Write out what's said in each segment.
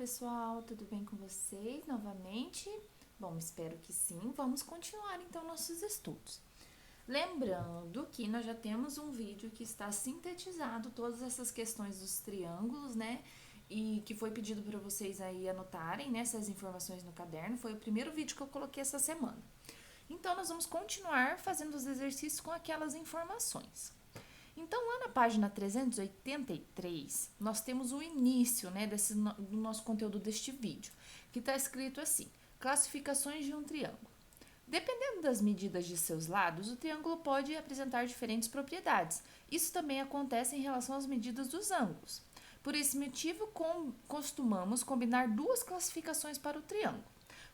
pessoal, tudo bem com vocês novamente? Bom, espero que sim. Vamos continuar então nossos estudos. Lembrando que nós já temos um vídeo que está sintetizado todas essas questões dos triângulos, né? E que foi pedido para vocês aí anotarem, né, essas informações no caderno. Foi o primeiro vídeo que eu coloquei essa semana. Então, nós vamos continuar fazendo os exercícios com aquelas informações. Então, lá na página 383, nós temos o início, né, do nosso conteúdo deste vídeo, que está escrito assim: classificações de um triângulo. Dependendo das medidas de seus lados, o triângulo pode apresentar diferentes propriedades. Isso também acontece em relação às medidas dos ângulos. Por esse motivo, costumamos combinar duas classificações para o triângulo.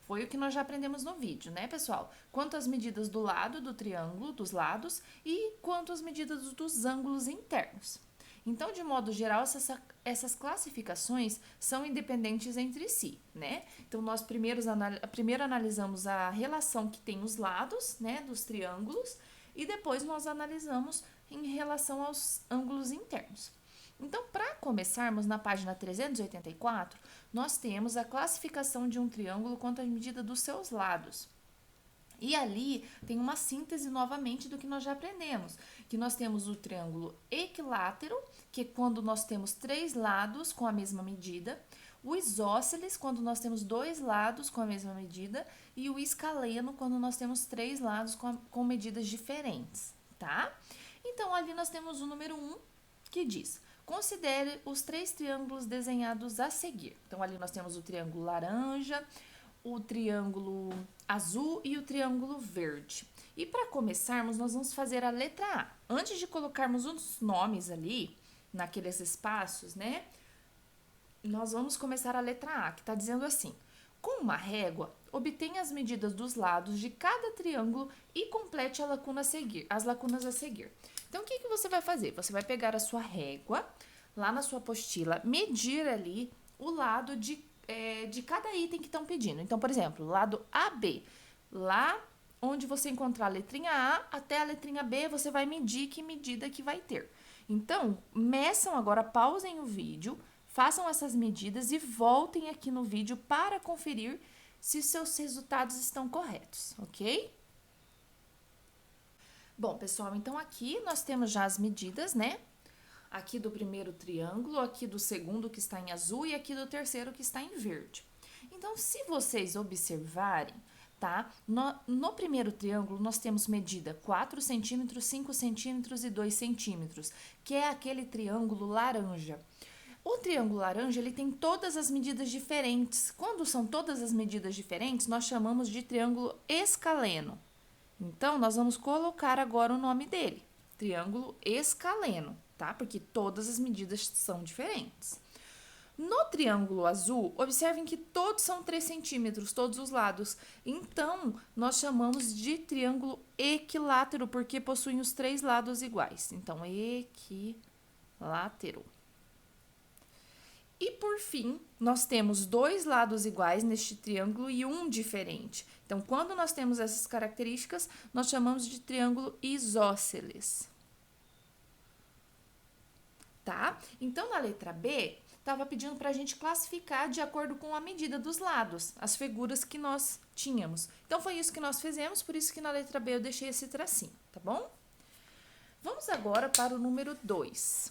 Foi o que nós já aprendemos no vídeo, né, pessoal? Quanto às medidas do lado do triângulo, dos lados, e quanto às medidas dos ângulos internos. Então, de modo geral, essas classificações são independentes entre si, né? Então, nós primeiro analisamos a relação que tem os lados, né, dos triângulos, e depois nós analisamos em relação aos ângulos internos. Então, para começarmos, na página 384, nós temos a classificação de um triângulo quanto à medida dos seus lados. E ali tem uma síntese novamente do que nós já aprendemos, que nós temos o triângulo equilátero, que é quando nós temos três lados com a mesma medida, o isósceles, quando nós temos dois lados com a mesma medida, e o escaleno, quando nós temos três lados com medidas diferentes, tá? Então, ali nós temos o número 1, que diz: considere os três triângulos desenhados a seguir. Então, ali nós temos o triângulo laranja, o triângulo azul e o triângulo verde. E para começarmos, nós vamos fazer a letra A. Antes de colocarmos os nomes ali, naqueles espaços, né? Nós vamos começar a letra A, que está dizendo assim: com uma régua, obtenha as medidas dos lados de cada triângulo e complete as lacunas a seguir. Então, o que você vai fazer? Você vai pegar a sua régua, lá na sua apostila, medir ali o lado de cada item que estão pedindo. Então, por exemplo, lado AB, lá onde você encontrar a letrinha A até a letrinha B, você vai medir que medida que vai ter. Então, meçam agora, pausem o vídeo, façam essas medidas e voltem aqui no vídeo para conferir se seus resultados estão corretos, ok? Bom, pessoal, então aqui nós temos já as medidas, né? Aqui do primeiro triângulo, aqui do segundo que está em azul e aqui do terceiro que está em verde. Então, se vocês observarem, tá? No primeiro triângulo, nós temos medida 4 centímetros, 5 centímetros e 2 centímetros, que é aquele triângulo laranja. O triângulo laranja, ele tem todas as medidas diferentes. Quando são todas as medidas diferentes, nós chamamos de triângulo escaleno. Então, nós vamos colocar agora o nome dele, triângulo escaleno, tá? Porque todas as medidas são diferentes. No triângulo azul, observem que todos são 3 centímetros, todos os lados. Então, nós chamamos de triângulo equilátero, porque possuem os três lados iguais. Então, equilátero. E por fim, nós temos dois lados iguais neste triângulo e um diferente. Então, quando nós temos essas características, nós chamamos de triângulo isósceles. Tá? Então, na letra B, estava pedindo para a gente classificar de acordo com a medida dos lados, as figuras que nós tínhamos. Então, foi isso que nós fizemos, por isso que na letra B eu deixei esse tracinho, tá bom? Vamos agora para o número 2,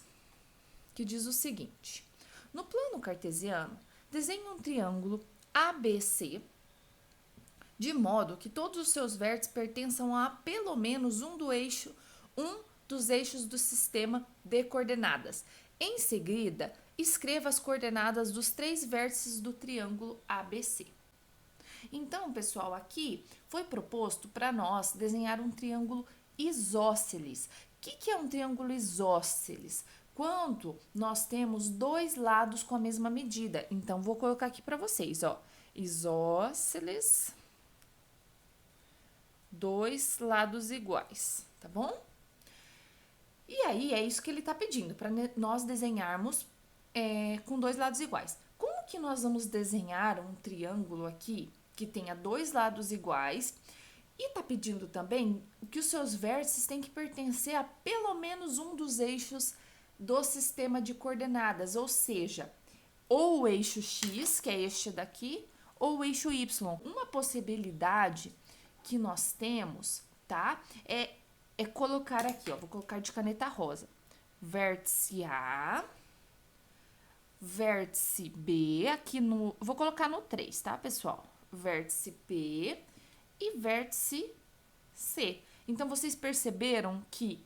que diz o seguinte: no plano cartesiano, desenhe um triângulo ABC de modo que todos os seus vértices pertençam a pelo menos um dos eixos do sistema de coordenadas. Em seguida, escreva as coordenadas dos três vértices do triângulo ABC. Então, pessoal, aqui foi proposto para nós desenhar um triângulo isósceles. O que é um triângulo isósceles? Quando nós temos dois lados com a mesma medida. Então, vou colocar aqui para vocês, ó. Isósceles, dois lados iguais, tá bom? E aí, é isso que ele está pedindo, para nós desenharmos com dois lados iguais. Como que nós vamos desenhar um triângulo aqui que tenha dois lados iguais e está pedindo também que os seus vértices têm que pertencer a pelo menos um dos eixos do sistema de coordenadas, ou seja, ou o eixo X, que é este daqui, ou o eixo Y. Uma possibilidade que nós temos, tá? É colocar aqui, ó, vou colocar de caneta rosa. Vértice A, vértice B, aqui no... Vou colocar no 3, tá, pessoal? Vértice B e vértice C. Então, vocês perceberam que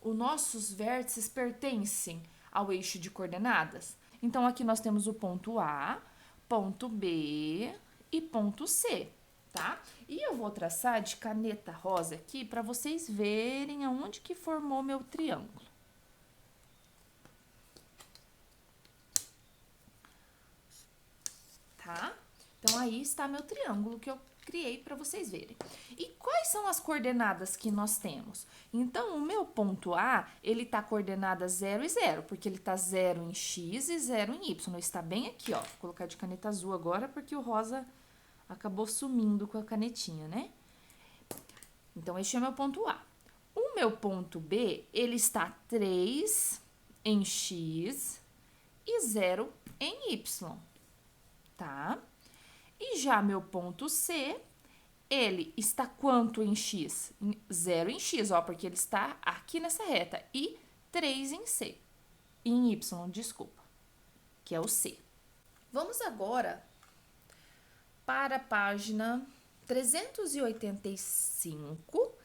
os nossos vértices pertencem ao eixo de coordenadas? Então, aqui nós temos o ponto A, ponto B e ponto C, tá? E eu vou traçar de caneta rosa aqui para vocês verem aonde que formou meu triângulo. Tá? Então, aí está meu triângulo que eu criei para vocês verem. E quais são as coordenadas que nós temos? Então, o meu ponto A, ele tá coordenada 0 e 0, porque ele tá 0 em X e 0 em Y. Está bem aqui, ó. Vou colocar de caneta azul agora, porque o rosa acabou sumindo com a canetinha, né? Então, este é meu ponto A. O meu ponto B, ele está 3 em X e 0 em Y, tá? E já meu ponto C, ele está quanto em X? 0 em X, ó, porque ele está aqui nessa reta. E 3 em C. Em Y, desculpa, que é o C. Vamos agora para a página 385,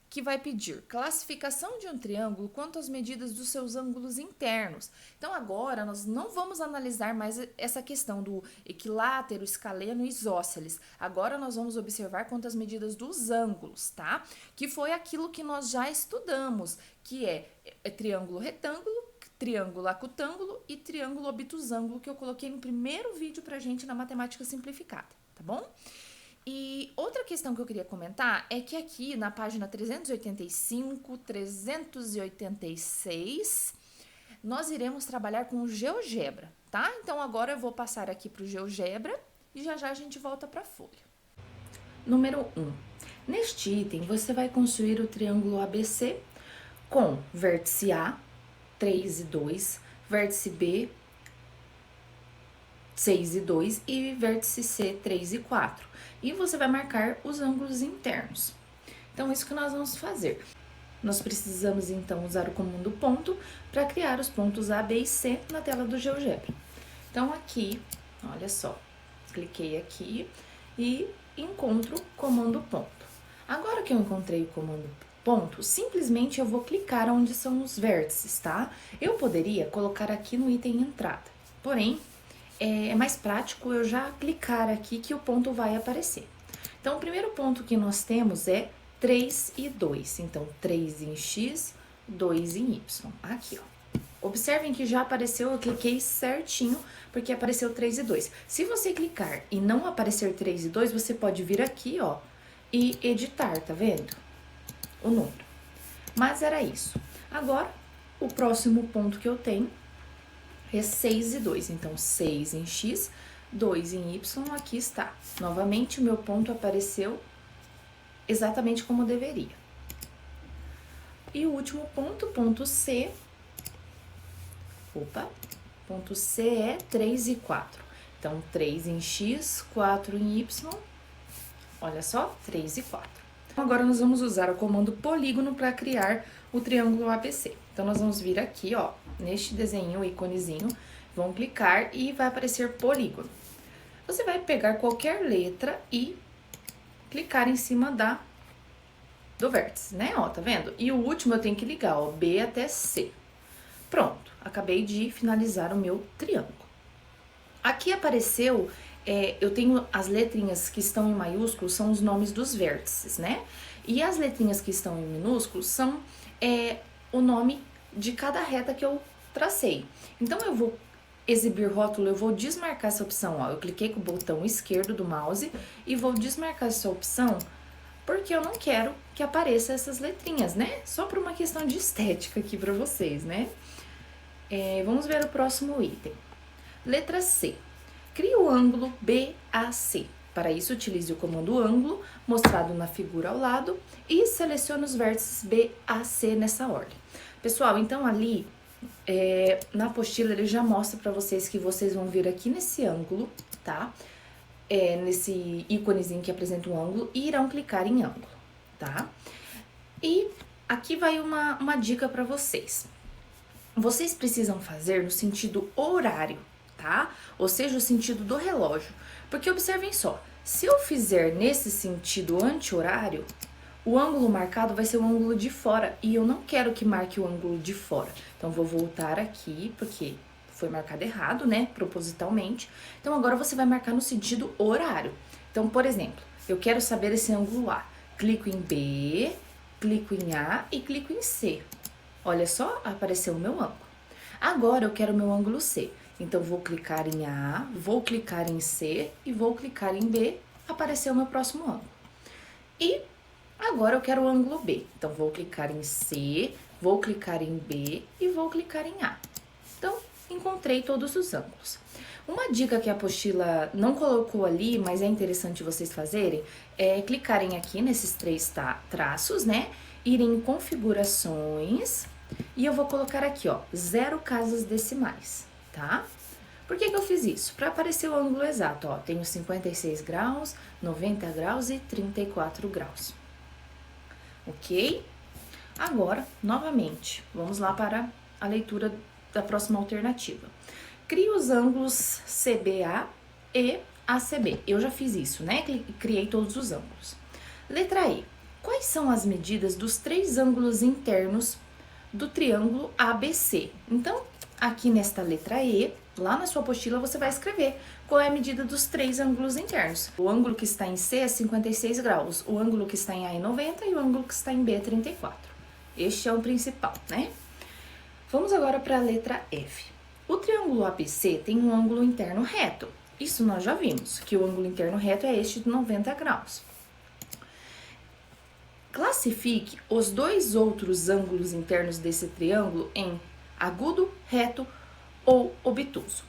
que vai pedir classificação de um triângulo quanto às medidas dos seus ângulos internos. Então, agora, nós não vamos analisar mais essa questão do equilátero, escaleno e isósceles. Agora, nós vamos observar quanto às medidas dos ângulos, tá? Que foi aquilo que nós já estudamos, que é triângulo retângulo, triângulo acutângulo e triângulo obtusângulo, que eu coloquei no primeiro vídeo pra gente na matemática simplificada, tá bom? E outra questão que eu queria comentar é que aqui na página 385, 386, nós iremos trabalhar com o GeoGebra, tá? Então, agora eu vou passar aqui para o GeoGebra e já já a gente volta para a folha. Número 1. Neste item, você vai construir o triângulo ABC com vértice A, 3 e 2, vértice B, 6 e 2 e vértice C, 3 e 4. E você vai marcar os ângulos internos. Então, isso que nós vamos fazer. Nós precisamos, então, usar o comando ponto para criar os pontos A, B e C na tela do GeoGebra. Então, aqui, olha só, cliquei aqui e encontro o comando ponto. Agora que eu encontrei o comando ponto, simplesmente eu vou clicar onde são os vértices, tá? Eu poderia colocar aqui no item entrada, porém, é mais prático eu já clicar aqui que o ponto vai aparecer. Então, o primeiro ponto que nós temos é 3 e 2. Então, 3 em X, 2 em Y. Aqui, ó. Observem que já apareceu, eu cliquei certinho, porque apareceu 3 e 2. Se você clicar e não aparecer 3 e 2, você pode vir aqui, ó, e editar, tá vendo? O número. Mas era isso. Agora, o próximo ponto que eu tenho é 6 e 2, então 6 em X, 2 em Y, aqui está. Novamente, o meu ponto apareceu exatamente como deveria. E o último ponto, ponto C, ponto C é 3 e 4. Então, 3 em X, 4 em Y, olha só, 3 e 4. Agora, nós vamos usar o comando polígono para criar o triângulo ABC. Então, nós vamos vir aqui, ó, neste desenho, o íconezinho, vão clicar e vai aparecer polígono. Você vai pegar qualquer letra e clicar em cima do vértice, né? Ó, tá vendo? E o último eu tenho que ligar, ó, B até C. Pronto, acabei de finalizar o meu triângulo. Aqui apareceu, eu tenho as letrinhas que estão em maiúsculo, são os nomes dos vértices, né? E as letrinhas que estão em minúsculo são o nome de cada reta que eu tracei. Então, eu vou exibir rótulo, eu vou desmarcar essa opção, ó. Eu cliquei com o botão esquerdo do mouse e vou desmarcar essa opção porque eu não quero que apareça essas letrinhas, né? Só por uma questão de estética aqui pra vocês, né? Vamos ver o próximo item. Letra C. Crie o ângulo BAC. Para isso, utilize o comando ângulo, mostrado na figura ao lado, e selecione os vértices BAC nessa ordem. Pessoal, então ali na apostila ele já mostra pra vocês que vocês vão vir aqui nesse ângulo, tá? Nesse íconezinho que apresenta o ângulo e irão clicar em ângulo, tá? E aqui vai uma dica pra vocês. Vocês precisam fazer no sentido horário, tá? Ou seja, o sentido do relógio. Porque observem só, se eu fizer nesse sentido anti-horário, o ângulo marcado vai ser o ângulo de fora e eu não quero que marque o ângulo de fora. Então, vou voltar aqui, porque foi marcado errado, né? Propositalmente. Então, agora você vai marcar no sentido horário. Então, por exemplo, eu quero saber esse ângulo A. Clico em B, clico em A e clico em C. Olha só, apareceu o meu ângulo. Agora, eu quero o meu ângulo C. Então, vou clicar em A, vou clicar em C e vou clicar em B. Apareceu o meu próximo ângulo. E agora eu quero o ângulo B. Então, vou clicar em C, vou clicar em B e vou clicar em A. Então, encontrei todos os ângulos. Uma dica que a apostila não colocou ali, mas é interessante vocês fazerem, é clicarem aqui nesses 3 traços, né? Irem em configurações e eu vou colocar aqui, ó, 0 casas decimais, tá? Por que eu fiz isso? Para aparecer o ângulo exato, ó, tenho 56 graus, 90 graus e 34 graus. Ok? Agora, novamente, vamos lá para a leitura da próxima alternativa. Crie os ângulos CBA e ACB. Eu já fiz isso, né? Criei todos os ângulos. Letra E. Quais são as medidas dos 3 ângulos internos do triângulo ABC? Então, aqui nesta letra E, lá na sua apostila, você vai escrever qual é a medida dos 3 ângulos internos. O ângulo que está em C é 56 graus, o ângulo que está em A é 90 e o ângulo que está em B é 34. Este é o principal, né? Vamos agora para a letra F. O triângulo ABC tem um ângulo interno reto. Isso nós já vimos, que o ângulo interno reto é este de 90 graus. Classifique os 2 outros ângulos internos desse triângulo em agudo, reto ou obtuso.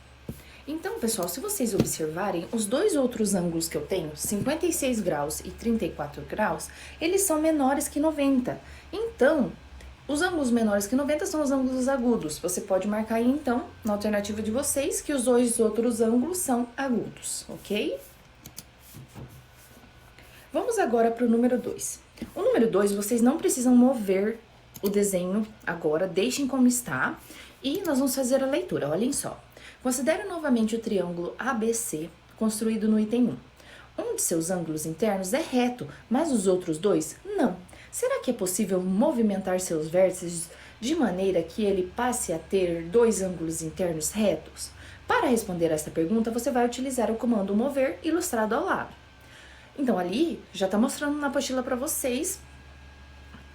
Então, pessoal, se vocês observarem, os 2 outros ângulos que eu tenho, 56 graus e 34 graus, eles são menores que 90. Então, os ângulos menores que 90 são os ângulos agudos. Você pode marcar aí, então, na alternativa de vocês, que os 2 outros ângulos são agudos, ok? Vamos agora para o número 2. O número 2, vocês não precisam mover o desenho agora, deixem como está. E nós vamos fazer a leitura, olhem só. Considere novamente o triângulo ABC, construído no item 1. Um de seus ângulos internos é reto, mas os outros 2 não. Será que é possível movimentar seus vértices de maneira que ele passe a ter 2 ângulos internos retos? Para responder esta pergunta, você vai utilizar o comando mover ilustrado ao lado. Então, ali já está mostrando na apostila para vocês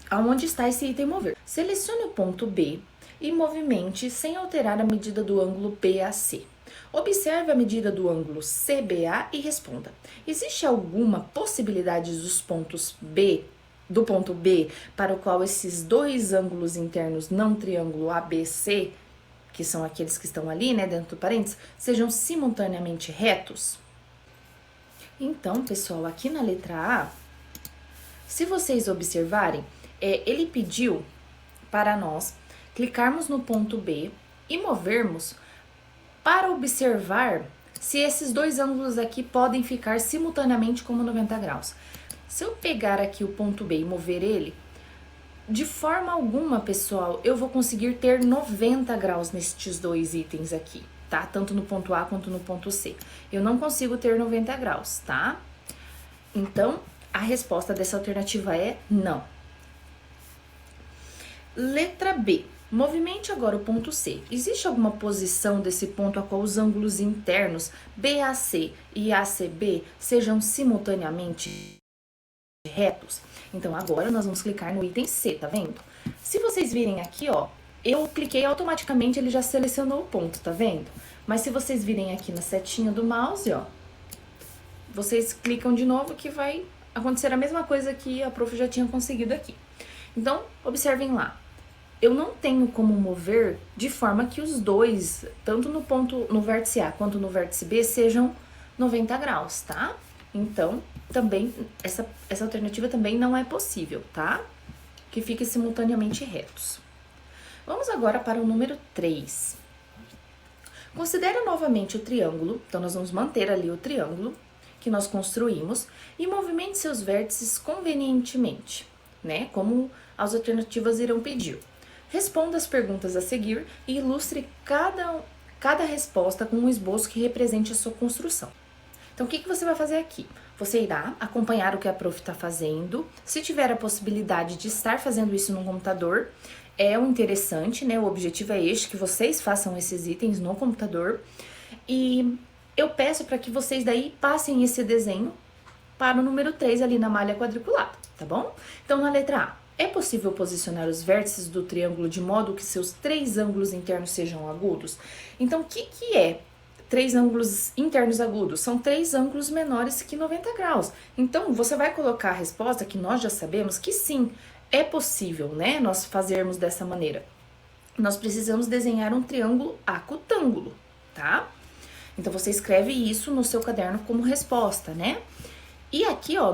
aonde está esse item mover. Selecione o ponto B e movimente sem alterar a medida do ângulo BAC. Observe a medida do ângulo CBA e responda: existe alguma possibilidade do ponto B para o qual esses 2 ângulos internos não triângulo ABC, que são aqueles que estão ali, né, dentro do parênteses, sejam simultaneamente retos? Então, pessoal, aqui na letra A, se vocês observarem, ele pediu para nós clicarmos no ponto B e movermos para observar se esses 2 ângulos aqui podem ficar simultaneamente como 90 graus. Se eu pegar aqui o ponto B e mover ele, de forma alguma, pessoal, eu vou conseguir ter 90 graus nestes 2 itens aqui, tá? Tanto no ponto A quanto no ponto C. Eu não consigo ter 90 graus, tá? Então, a resposta dessa alternativa é não. Letra B. Movimente agora o ponto C. Existe alguma posição desse ponto a qual os ângulos internos BAC e ACB sejam simultaneamente retos? Então, agora nós vamos clicar no item C, tá vendo? Se vocês virem aqui, ó, eu cliquei automaticamente, ele já selecionou o ponto, tá vendo? Mas se vocês virem aqui na setinha do mouse, ó, vocês clicam de novo que vai acontecer a mesma coisa que a prof já tinha conseguido aqui. Então, observem lá. Eu não tenho como mover de forma que os 2, tanto no vértice A quanto no vértice B, sejam 90 graus, tá? Então, também, essa alternativa também não é possível, tá? Que fiquem simultaneamente retos. Vamos agora para o número 3. Considere novamente o triângulo, então nós vamos manter ali o triângulo que nós construímos e movimente seus vértices convenientemente, né? Como as alternativas irão pedir. Responda as perguntas a seguir e ilustre cada resposta com um esboço que represente a sua construção. Então, o que você vai fazer aqui? Você irá acompanhar o que a prof está fazendo. Se tiver a possibilidade de estar fazendo isso no computador, é um interessante, né? O objetivo é este, que vocês façam esses itens no computador. E eu peço para que vocês daí passem esse desenho para o número 3 ali na malha quadriculada, tá bom? Então, na letra A, é possível posicionar os vértices do triângulo de modo que seus 3 ângulos internos sejam agudos? Então, o que é 3 ângulos internos agudos? São 3 ângulos menores que 90 graus. Então, você vai colocar a resposta que nós já sabemos que sim, é possível, né, nós fazermos dessa maneira. Nós precisamos desenhar um triângulo acutângulo, tá? Então, você escreve isso no seu caderno como resposta, né? E aqui, ó,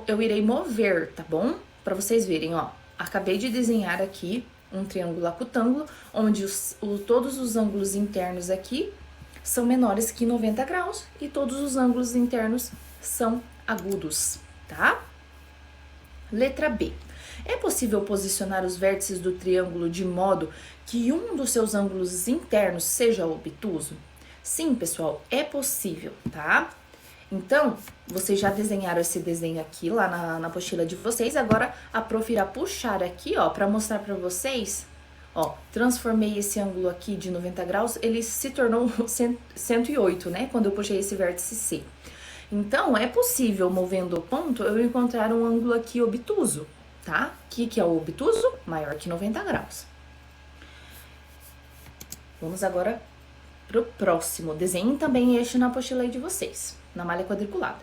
eu irei mover, tá bom? Para vocês verem, ó. Acabei de desenhar aqui um triângulo acutângulo, onde todos os ângulos internos aqui são menores que 90 graus e todos os ângulos internos são agudos, tá? Letra B. É possível posicionar os vértices do triângulo de modo que um dos seus ângulos internos seja obtuso? Sim, pessoal, é possível, tá? Então, vocês já desenharam esse desenho aqui lá na apostila de vocês. Agora, a prof irá puxar aqui, ó, para mostrar para vocês. Ó, transformei esse ângulo aqui de 90 graus, ele se tornou 108, né? Quando eu puxei esse vértice C. Então, é possível, movendo o ponto, eu encontrar um ângulo aqui obtuso, tá? Que é o obtuso? Maior que 90 graus. Vamos agora pro próximo. Desenhem também este na apostila aí de vocês, na malha quadriculada.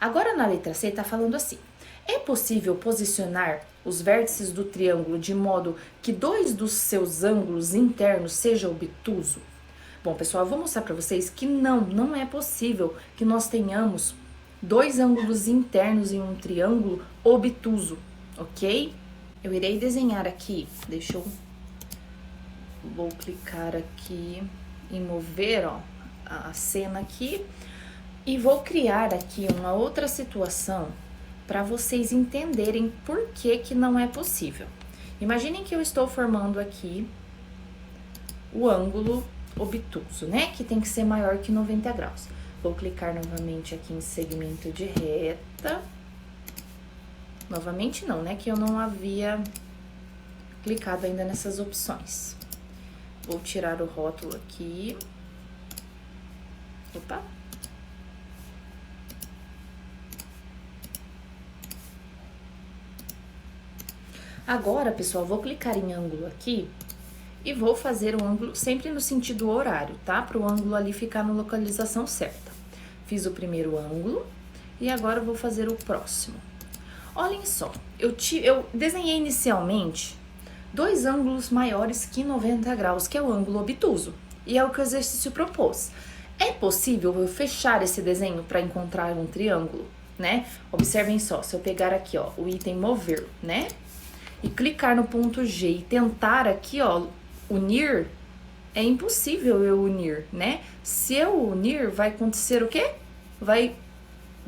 Agora, na letra C, tá falando assim. É possível posicionar os vértices do triângulo de modo que 2 dos seus ângulos internos sejam obtuso? Bom, pessoal, eu vou mostrar para vocês que não é possível que nós tenhamos 2 ângulos internos em um triângulo obtuso, ok? Eu irei desenhar aqui, vou clicar aqui em mover, ó, a cena aqui e vou criar aqui uma outra situação para vocês entenderem por que não é possível. Imaginem que eu estou formando aqui o ângulo obtuso, né? Que tem que ser maior que 90 graus. Vou clicar novamente aqui em segmento de reta. Novamente não, né? Que eu não havia clicado ainda nessas opções. Vou tirar o rótulo aqui. Opa! Agora, pessoal, vou clicar em ângulo aqui e vou fazer o ângulo sempre no sentido horário, tá? Para o ângulo ali ficar na localização certa. Fiz o primeiro ângulo e agora vou fazer o próximo. Olhem só, eu desenhei inicialmente 2 ângulos maiores que 90 graus, que é o ângulo obtuso, e é o que o exercício propôs. É possível eu fechar esse desenho para encontrar um triângulo, né? Observem só, se eu pegar aqui, ó, o item mover, né? E clicar no ponto G e tentar aqui, ó, unir, é impossível eu unir, né? Se eu unir, vai acontecer o quê? Vai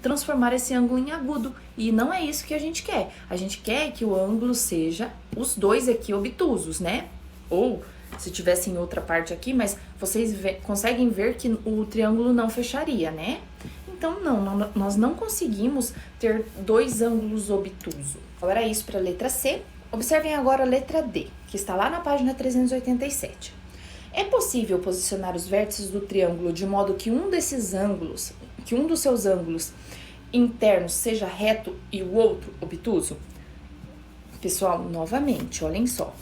transformar esse ângulo em agudo. E não é isso que a gente quer. A gente quer que o ângulo seja os 2 aqui obtusos, né? Ou se tivesse em outra parte aqui, mas vocês conseguem ver que o triângulo não fecharia, né? Então, nós não conseguimos ter 2 ângulos obtusos. Agora é isso para a letra C. Observem agora a letra D, que está lá na página 387. É possível posicionar os vértices do triângulo de modo que um dos seus ângulos internos seja reto e o outro obtuso? Pessoal, novamente, olhem só.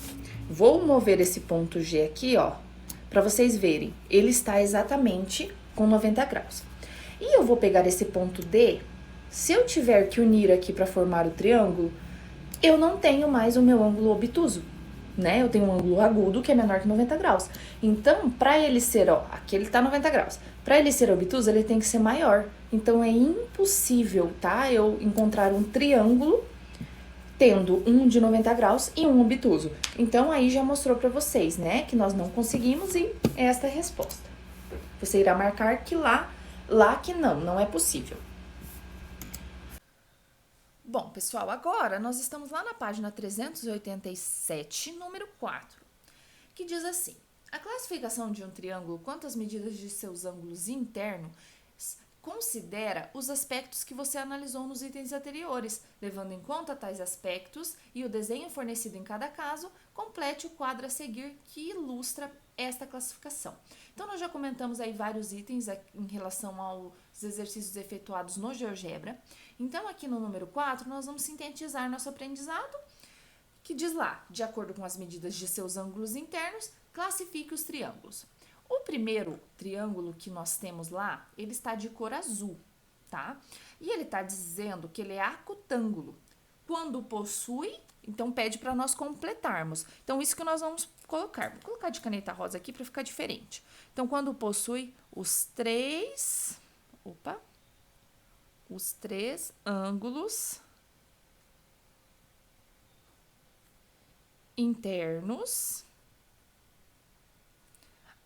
Vou mover esse ponto G aqui, ó, para vocês verem. Ele está exatamente com 90 graus. E eu vou pegar esse ponto D. Se eu tiver que unir aqui para formar o triângulo, eu não tenho mais o meu ângulo obtuso, né? Eu tenho um ângulo agudo que é menor que 90 graus. Então, para ele ser, ó, aqui ele tá 90 graus. Para ele ser obtuso, ele tem que ser maior. Então, é impossível, tá? Eu encontrar um triângulo tendo um de 90 graus e um obtuso. Então, aí já mostrou para vocês, né, que nós não conseguimos e esta é a resposta. Você irá marcar que lá que não é possível. Bom, pessoal, agora nós estamos lá na página 387, número 4, que diz assim: a classificação de um triângulo quanto às medidas de seus ângulos internos considera os aspectos que você analisou nos itens anteriores. Levando em conta tais aspectos e o desenho fornecido em cada caso, complete o quadro a seguir que ilustra esta classificação. Então, nós já comentamos aí vários itens em relação aos exercícios efetuados no GeoGebra. Então, aqui no número 4, nós vamos sintetizar nosso aprendizado, que diz lá, de acordo com as medidas de seus ângulos internos, classifique os triângulos. O primeiro triângulo que nós temos lá, ele está de cor azul, tá? E ele está dizendo que ele é acutângulo. Quando possui, então pede para nós completarmos. Então, isso que nós vamos colocar. Vou colocar de caneta rosa aqui para ficar diferente. Então, quando possui os três ângulos internos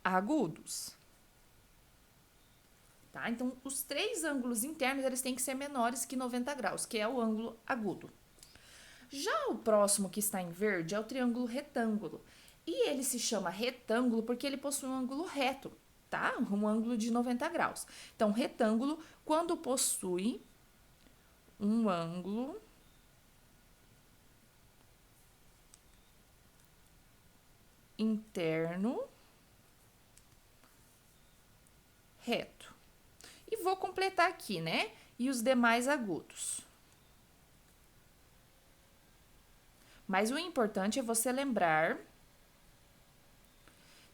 agudos. Tá? Então, os três ângulos internos, eles têm que ser menores que 90 graus, que é o ângulo agudo. Já o próximo que está em verde é o triângulo retângulo. E ele se chama retângulo porque ele possui um ângulo reto, tá? Um ângulo de 90 graus. Então, retângulo, quando possui um ângulo interno reto. E vou completar aqui, né? E os demais agudos. Mas o importante é você lembrar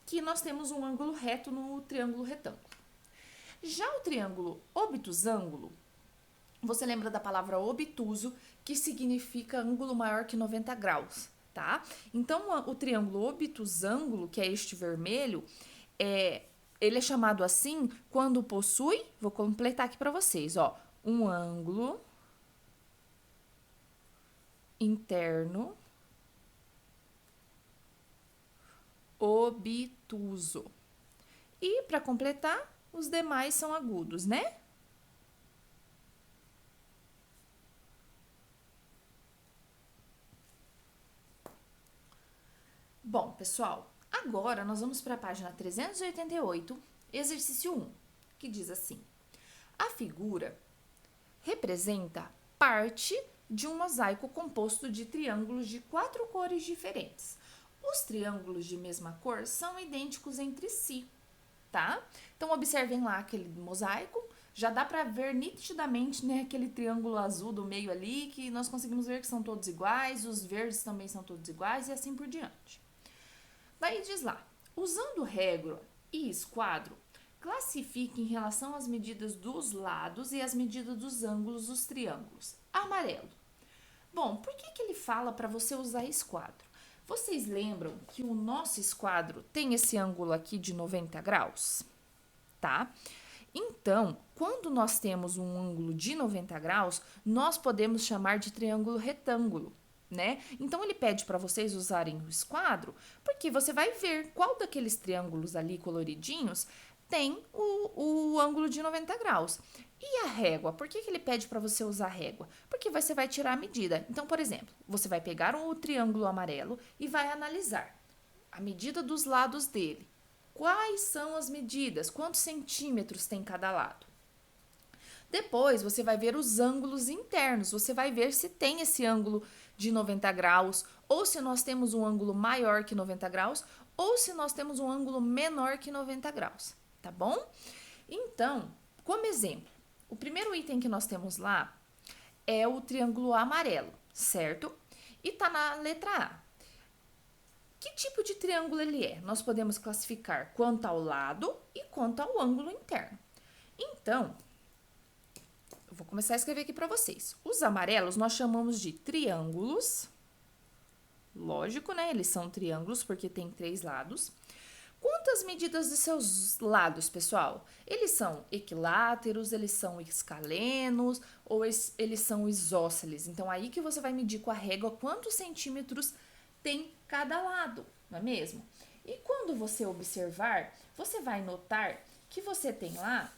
que nós temos um ângulo reto no triângulo retângulo. Já o triângulo obtusângulo, você lembra da palavra obtuso, que significa ângulo maior que 90 graus, tá? Então, o triângulo obtusângulo, que é este vermelho, ele é chamado assim quando possui, vou completar aqui para vocês, ó, um ângulo interno obtuso. E para completar, os demais são agudos, né? Bom, pessoal, agora nós vamos para a página 388, exercício 1, que diz assim: a figura representa parte de um mosaico composto de triângulos de 4 cores diferentes. Os triângulos de mesma cor são idênticos entre si, tá? Então, observem lá aquele mosaico, já dá para ver nitidamente, né, aquele triângulo azul do meio ali, que nós conseguimos ver que são todos iguais, os verdes também são todos iguais e assim por diante. Daí diz lá, usando régua e esquadro, classifique em relação às medidas dos lados e às medidas dos ângulos dos triângulos. Amarelo. Bom, por que ele fala para você usar esquadro? Vocês lembram que o nosso esquadro tem esse ângulo aqui de 90 graus, tá? Então, quando nós temos um ângulo de 90 graus, nós podemos chamar de triângulo retângulo, né? Então, ele pede para vocês usarem o esquadro, porque você vai ver qual daqueles triângulos ali coloridinhos tem o ângulo de 90 graus. E a régua? Por que ele pede para você usar a régua? Porque você vai tirar a medida. Então, por exemplo, você vai pegar o triângulo amarelo e vai analisar a medida dos lados dele. Quais são as medidas? Quantos centímetros tem cada lado? Depois, você vai ver os ângulos internos. Você vai ver se tem esse ângulo de 90 graus, ou se nós temos um ângulo maior que 90 graus, ou se nós temos um ângulo menor que 90 graus, tá bom? Então, como exemplo, o primeiro item que nós temos lá é o triângulo amarelo, certo? E tá na letra A. Que tipo de triângulo ele é? Nós podemos classificar quanto ao lado e quanto ao ângulo interno. Então, eu vou começar a escrever aqui para vocês. Os amarelos nós chamamos de triângulos. Lógico, né? Eles são triângulos porque tem 3 lados. Quantas medidas de seus lados, pessoal? Eles são equiláteros, eles são escalenos ou eles são isósceles? Então, aí que você vai medir com a régua quantos centímetros tem cada lado, não é mesmo? E quando você observar, você vai notar que você tem lá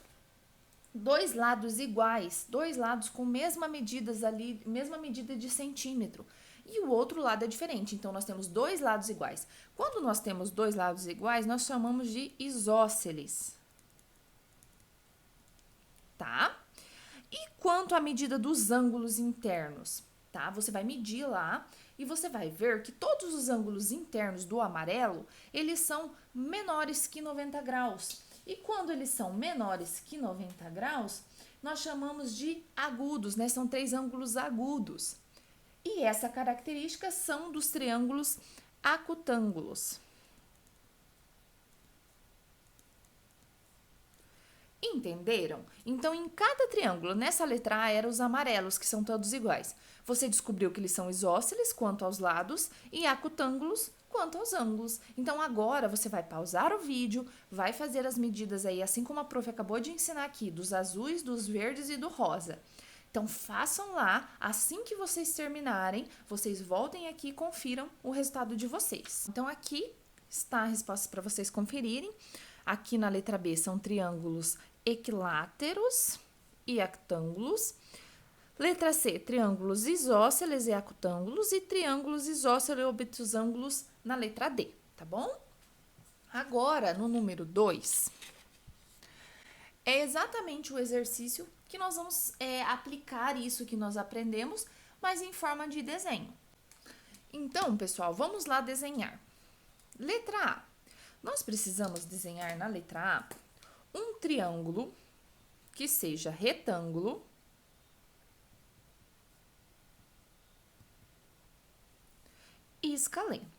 dois lados iguais, dois lados com mesma medidas ali, mesma medida de centímetro. E o outro lado é diferente, então nós temos dois lados iguais. Quando nós temos dois lados iguais, nós chamamos de isósceles. Tá? E quanto à medida dos ângulos internos, tá? Você vai medir lá e você vai ver que todos os ângulos internos do amarelo, eles são menores que 90 graus. E quando eles são menores que 90 graus, nós chamamos de agudos, né? São três ângulos agudos. E essa característica são dos triângulos acutângulos. Entenderam? Então, em cada triângulo, nessa letra A, eram os amarelos, que são todos iguais. Você descobriu que eles são isósceles quanto aos lados e acutângulos quanto aos ângulos. Então, agora você vai pausar o vídeo, vai fazer as medidas aí, assim como a prof acabou de ensinar aqui, dos azuis, dos verdes e do rosa. Então, façam lá, assim que vocês terminarem, vocês voltem aqui e confiram o resultado de vocês. Então, aqui está a resposta para vocês conferirem. Aqui na letra B são triângulos equiláteros e acutângulos. Letra C, triângulos isósceles e acutângulos e triângulos isósceles e obtusângulos na letra D, tá bom? Agora, no número 2, é exatamente o exercício que nós vamos aplicar isso que nós aprendemos, mas em forma de desenho. Então, pessoal, vamos lá desenhar. Letra A. Nós precisamos desenhar na letra A um triângulo que seja retângulo e escaleno.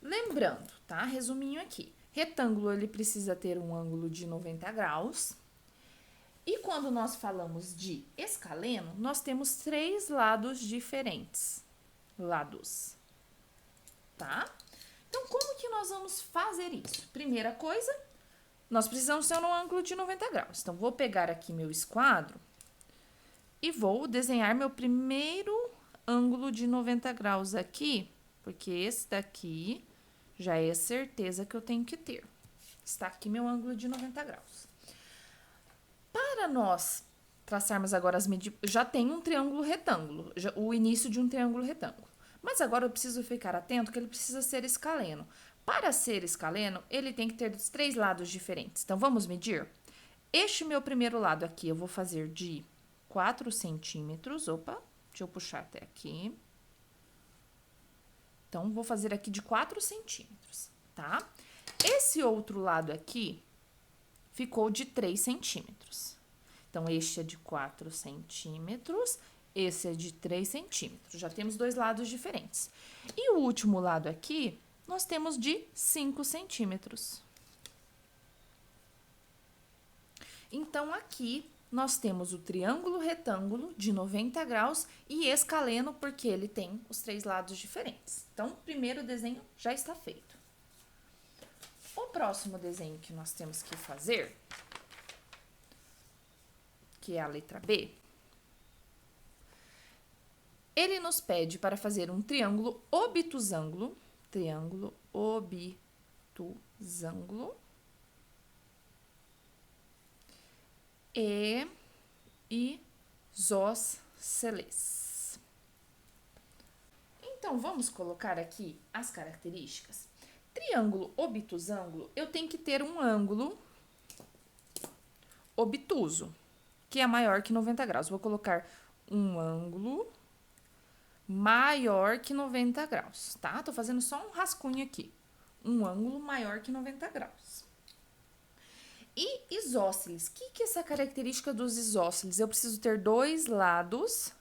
Lembrando, tá? Resuminho aqui. Retângulo, ele precisa ter um ângulo de 90 graus. E quando nós falamos de escaleno, nós temos três lados diferentes. Lados. Tá? Então, como que nós vamos fazer isso? Primeira coisa, nós precisamos ter um ângulo de 90 graus. Então, vou pegar aqui meu esquadro e vou desenhar meu primeiro ângulo de 90 graus aqui, porque esse daqui já é certeza que eu tenho que ter. Está aqui meu ângulo de 90 graus. Para nós traçarmos agora as medidas, já tem um triângulo retângulo, o início de um triângulo retângulo. Mas agora eu preciso ficar atento que ele precisa ser escaleno. Para ser escaleno, ele tem que ter os três lados diferentes. Então, vamos medir? Este meu primeiro lado aqui, eu vou fazer de 4 centímetros. Opa, deixa eu puxar até aqui. Então, vou fazer aqui de 4 centímetros, tá? Esse outro lado aqui ficou de 3 centímetros. Então, este é de 4 centímetros, esse é de 3 centímetros. Já temos dois lados diferentes. E o último lado aqui, nós temos de 5 centímetros. Então, aqui nós temos o triângulo retângulo de 90 graus e escaleno, porque ele tem os três lados diferentes. Então, o primeiro desenho já está feito. O próximo desenho que nós temos que fazer, que é a letra B, ele nos pede para fazer um triângulo obtusângulo, e isósceles. Então, vamos colocar aqui as características. Triângulo obtusângulo, eu tenho que ter um ângulo obtuso, que é maior que 90 graus. Vou colocar um ângulo maior que 90 graus, tá? Tô fazendo só um rascunho aqui. Um ângulo maior que 90 graus. E isósceles, o que é essa característica dos isósceles? Eu preciso ter dois lados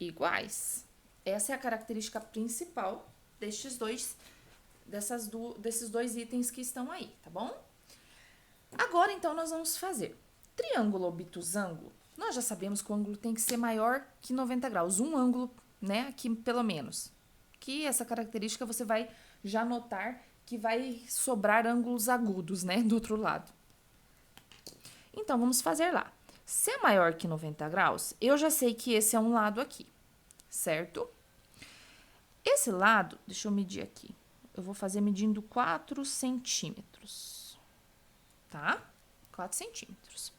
iguais. Essa é a característica principal desses dois itens que estão aí, tá bom? Agora, então, nós vamos fazer triângulo obtusângulo. Nós já sabemos que o ângulo tem que ser maior que 90 graus. Um ângulo, né, aqui pelo menos, que essa característica você vai já notar que vai sobrar ângulos agudos, né, do outro lado. Então, vamos fazer lá. Se é maior que 90 graus, eu já sei que esse é um lado aqui, certo? Esse lado, deixa eu medir aqui. Eu vou fazer medindo 4 centímetros, tá? 4 centímetros.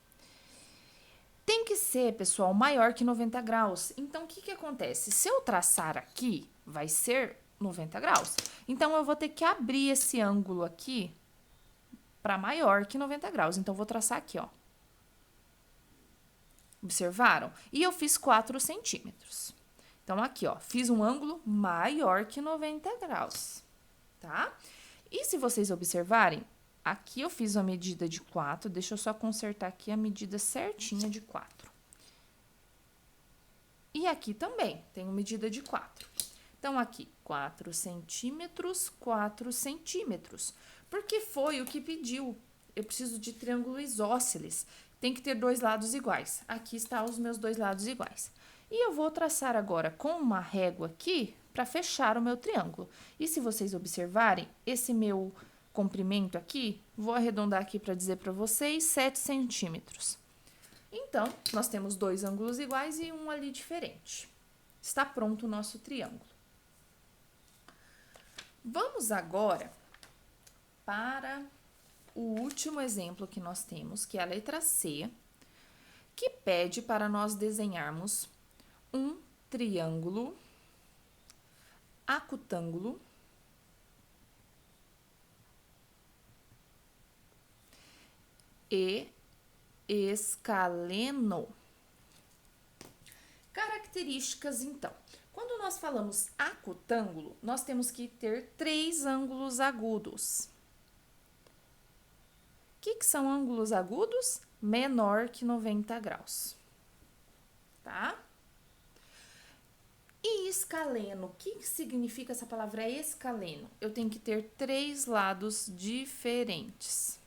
Tem que ser, pessoal, maior que 90 graus. Então, o que que acontece? Se eu traçar aqui, vai ser 90 graus. Então, eu vou ter que abrir esse ângulo aqui para maior que 90 graus. Então, eu vou traçar aqui, ó. Observaram? E eu fiz 4 centímetros. Então, aqui, ó, fiz um ângulo maior que 90 graus, tá? E se vocês observarem, aqui eu fiz a medida de 4, deixa eu só consertar aqui a medida certinha de 4. E aqui também, tenho medida de 4. Então, aqui, 4 centímetros, 4 centímetros. Porque foi o que pediu. Eu preciso de triângulo isósceles. Tem que ter 2 lados iguais. Aqui estão os meus 2 lados iguais. E eu vou traçar agora com uma régua aqui para fechar o meu triângulo. E se vocês observarem, esse meu comprimento aqui, vou arredondar aqui para dizer para vocês, 7 centímetros. Então, nós temos 2 ângulos iguais e um ali diferente. Está pronto o nosso triângulo. Vamos agora para o último exemplo que nós temos, que é a letra C, que pede para nós desenharmos um triângulo acutângulo e escaleno. Características, então. Quando nós falamos acutângulo, nós temos que ter 3 ângulos agudos. O que são ângulos agudos? Menor que 90 graus. Tá? E escaleno, o que significa essa palavra escaleno? Eu tenho que ter 3 lados diferentes.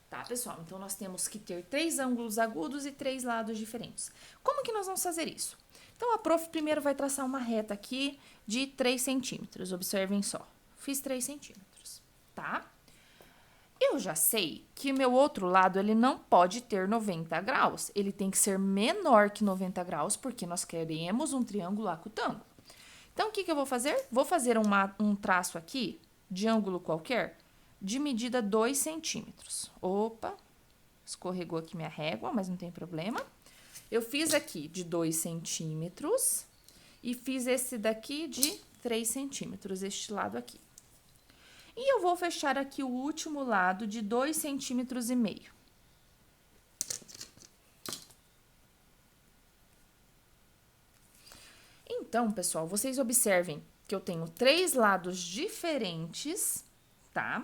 Tá, pessoal? Então, nós temos que ter 3 ângulos agudos e 3 lados diferentes. Como que nós vamos fazer isso? Então, a prof primeiro vai traçar uma reta aqui de 3 centímetros. Observem só. Fiz 3 centímetros, tá? Eu já sei que o meu outro lado, ele não pode ter 90 graus. Ele tem que ser menor que 90 graus, porque nós queremos um triângulo acutângulo. Então, o que que eu vou fazer? Vou fazer um traço aqui, de ângulo qualquer, de medida 2 centímetros. Opa, escorregou aqui minha régua, mas não tem problema. Eu fiz aqui de 2 centímetros e fiz esse daqui de 3 centímetros, este lado aqui. E eu vou fechar aqui o último lado de 2,5 centímetros. Então, pessoal, vocês observem que eu tenho 3 lados diferentes, tá?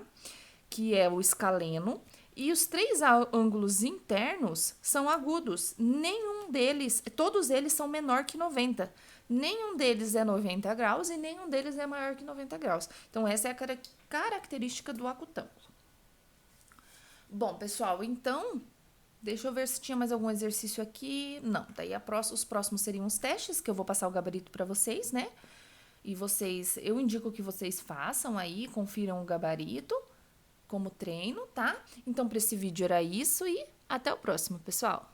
Que é o escaleno. E os 3 ângulos internos são agudos. Nenhum deles, todos eles são menor que 90. Nenhum deles é 90 graus e nenhum deles é maior que 90 graus. Então, essa é a característica do acutângulo. Bom, pessoal, então, deixa eu ver se tinha mais algum exercício aqui. Não, daí os próximos seriam os testes, que eu vou passar o gabarito para vocês, né? E vocês, eu indico que vocês façam aí, confiram o gabarito como treino, tá? Então, para esse vídeo era isso e até o próximo, pessoal!